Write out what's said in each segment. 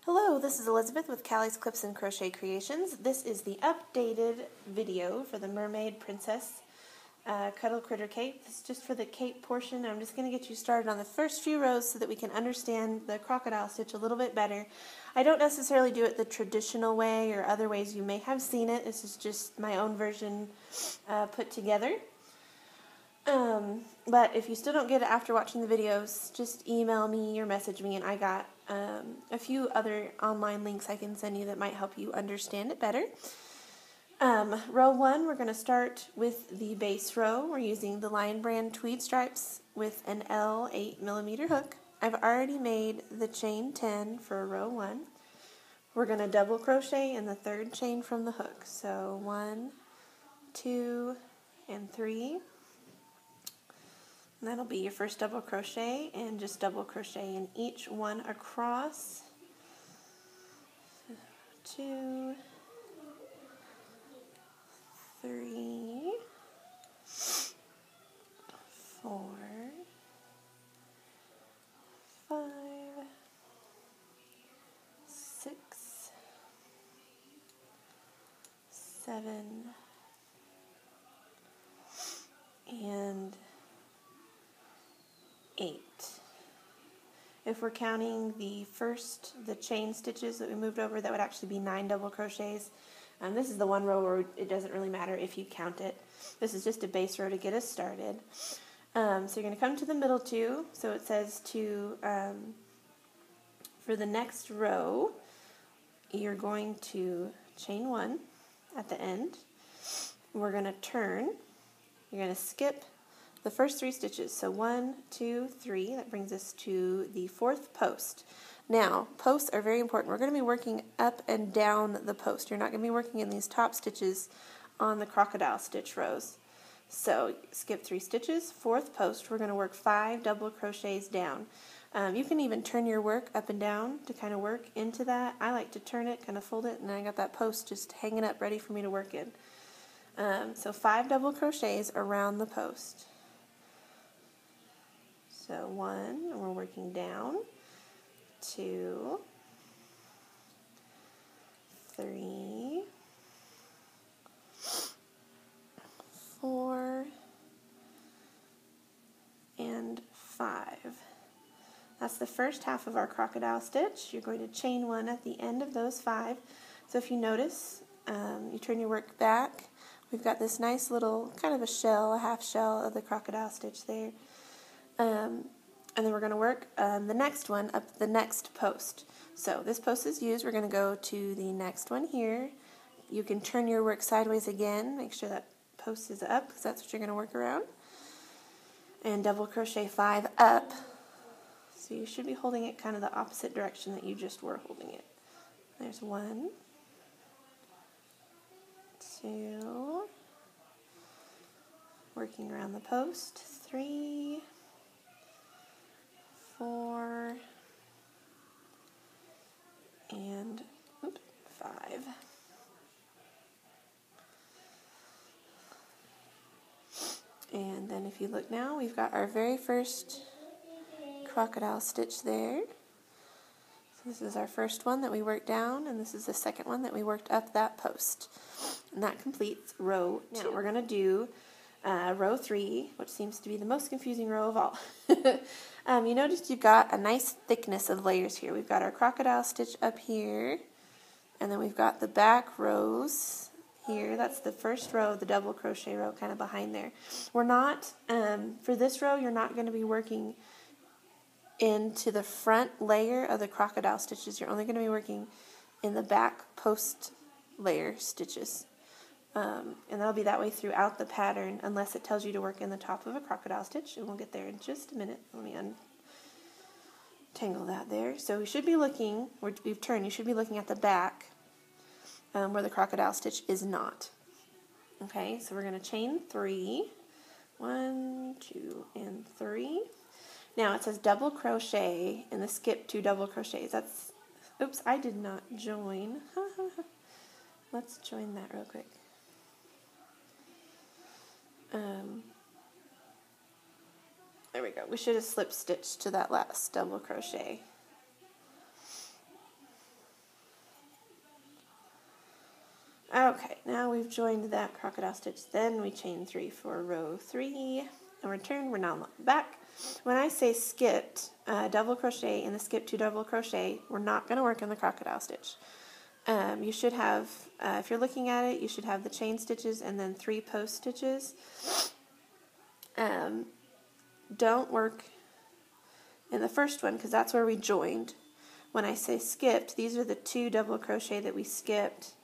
Hello, this is Elizabeth with Callie's Clips and Crochet Creations. This is the updated video for the Mermaid Princess Cuddle Critter Cape. This is just for the cape portion. I'm just going to get you started on the first few rows so that we can understand the crocodile stitch a little bit better. I don't necessarily do it the traditional way or other ways you may have seen it. This is just my own version put together. But if you still don't get it after watching the videos, just email me or message me, and I got a few other online links I can send you that might help you understand it better. Row 1, we're going to start with the base row. We're using the Lion Brand tweed stripes with an L 8mm hook. I've already made the chain 10 for row 1. We're going to double crochet in the third chain from the hook. So 1, 2, and 3. And that'll be your first double crochet, and just double crochet in each one across. 2, 3, 4, 5, 6, 7, and 8. If we're counting the chain stitches that we moved over, that would actually be 9 double crochets. This is the one row where it doesn't really matter if you count it. This is just a base row to get us started. So you're going to come to the middle two. So it says for the next row, you're going to chain 1 at the end. We're going to turn. You're going to skip the first 3 stitches. So 1, 2, 3. That brings us to the 4th post. Now, posts are very important. We're going to be working up and down the post. You're not going to be working in these top stitches on the crocodile stitch rows. So skip 3 stitches, 4th post, we're going to work 5 double crochets down. You can even turn your work up and down to kind of work into that. I like to turn it, kind of fold it, and then I got that post just hanging up ready for me to work in. So 5 double crochets around the post. So 1, and we're working down. 2, 3, 4, and 5. That's the first half of our crocodile stitch. You're going to chain 1 at the end of those 5. So if you notice, you turn your work back. We've got this nice little kind of a half shell of the crocodile stitch there. And then we're going to work the next one up the next post. So this post is used. We're going to go to the next one here. You can turn your work sideways again. Make sure that post is up because that's what you're going to work around. And double crochet 5 up. So you should be holding it kind of the opposite direction that you just were holding it. There's 1, 2, working around the post, 3, 4, and 5. And then if you look now, we've got our very first crocodile stitch there. So this is our first one that we worked down, and this is the second one that we worked up that post. And that completes row 2. Now we're going to do row 3, which seems to be the most confusing row of all. You notice you've got a nice thickness of layers here. We've got our crocodile stitch up here, and then we've got the back rows here. That's the first row, the double crochet row kind of behind there. We're not, for this row, you're not going to be working into the front layer of the crocodile stitches. You're only going to be working in the back post layer stitches. And that'll be that way throughout the pattern unless it tells you to work in the top of a crocodile stitch, and we'll get there in just a minute. Let me untangle that there. So we should be looking, we've turned, you should be looking at the back where the crocodile stitch is not. Okay, so we're going to chain 3. 1, 2, and 3. Now it says double crochet in the skip 2 double crochets. That's, oops, I did not join. Let's join that real quick. There we go. We should have slip stitched to that last double crochet. Okay, now we've joined that crocodile stitch. Then we chain 3 for row 3 and return. We're now back. When I say skipped, double crochet in the skip 2 double crochet, we're not going to work in the crocodile stitch. You should have, if you're looking at it, you should have the chain stitches and then 3 post stitches. Don't work in the first one because that's where we joined. When I say skipped, these are the 2 double crochet that we skipped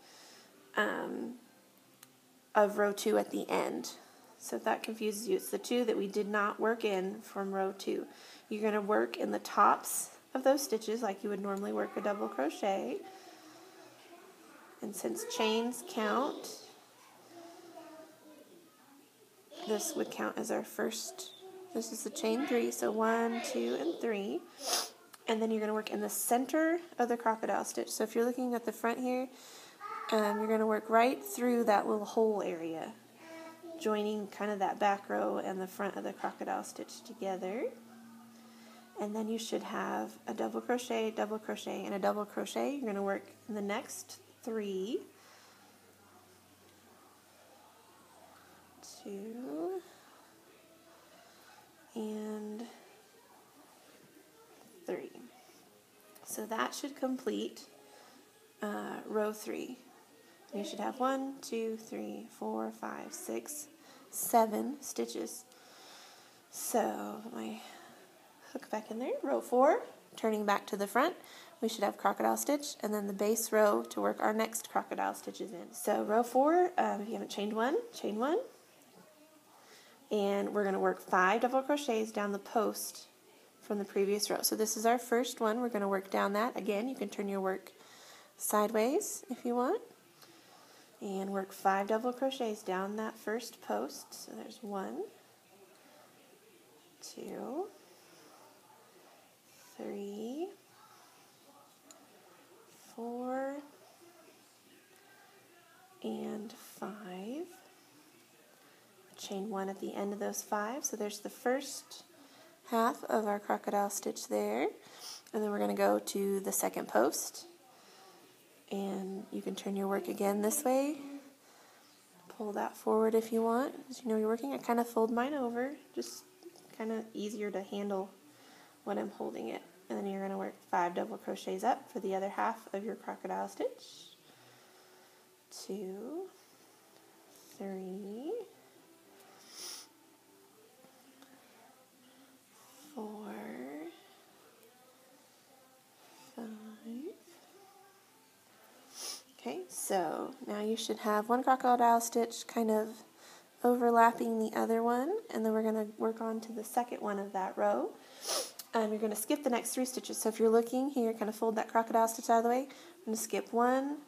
of row 2 at the end. So if that confuses you, it's the 2 that we did not work in from row 2. You're going to work in the tops of those stitches like you would normally work a double crochet. And since chains count, this would count as our first. This is the chain 3, so 1, 2, and 3. And then you're going to work in the center of the crocodile stitch. So if you're looking at the front here, you're going to work right through that little hole area, joining kind of that back row and the front of the crocodile stitch together. And then you should have a double crochet, and a double crochet. You're going to work in the next 3, 2, and 3. So that should complete row 3. You should have 1, 2, 3, 4, 5, 6, 7 stitches. So put my hook back in there. Row 4, turning back to the front, we should have crocodile stitch, and then the base row to work our next crocodile stitches in. So row 4, if you haven't chained 1, chain 1. And we're going to work 5 double crochets down the post from the previous row. So this is our first one. We're going to work down that. Again, you can turn your work sideways if you want. And work 5 double crochets down that first post. So there's 1, 2, 3, 4, and 5. Chain 1 at the end of those 5. So there's the first half of our crocodile stitch there. And then we're going to go to the second post. And you can turn your work again this way. Pull that forward if you want. As you know you're working, I kind of fold mine over. Just kind of easier to handle when I'm holding it. And then you're going to work 5 double crochets up for the other half of your crocodile stitch. 2, 3, 4, 5. Okay, so now you should have 1 crocodile stitch kind of overlapping the other one, and then we're going to work on to the second one of that row. You're going to skip the next 3 stitches. So if you're looking here, kind of fold that crocodile stitch out of the way. I'm going to skip 1,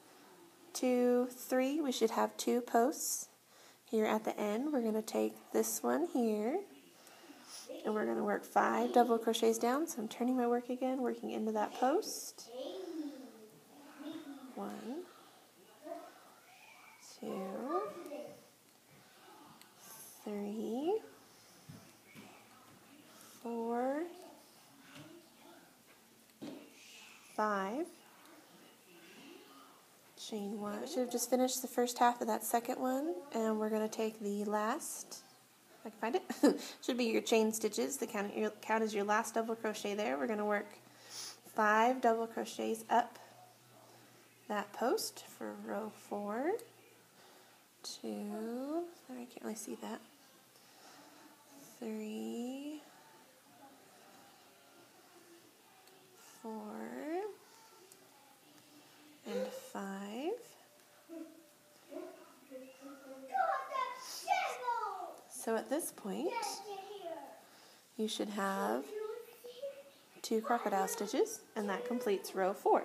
2, 3. We should have 2 posts here at the end. We're going to take this one here, and we're going to work 5 double crochets down. So I'm turning my work again, working into that post. 1, 2, 3, 4, 5. Chain 1. I should have just finished the first half of that second one, and we're going to take the last, if I can find it, should be your chain stitches. The count as your last double crochet there. We're going to work 5 double crochets up that post for row 4. 2, I can't really see that. 3, 4, and 5. So at this point, you should have 2 crocodile stitches, and that completes row 4.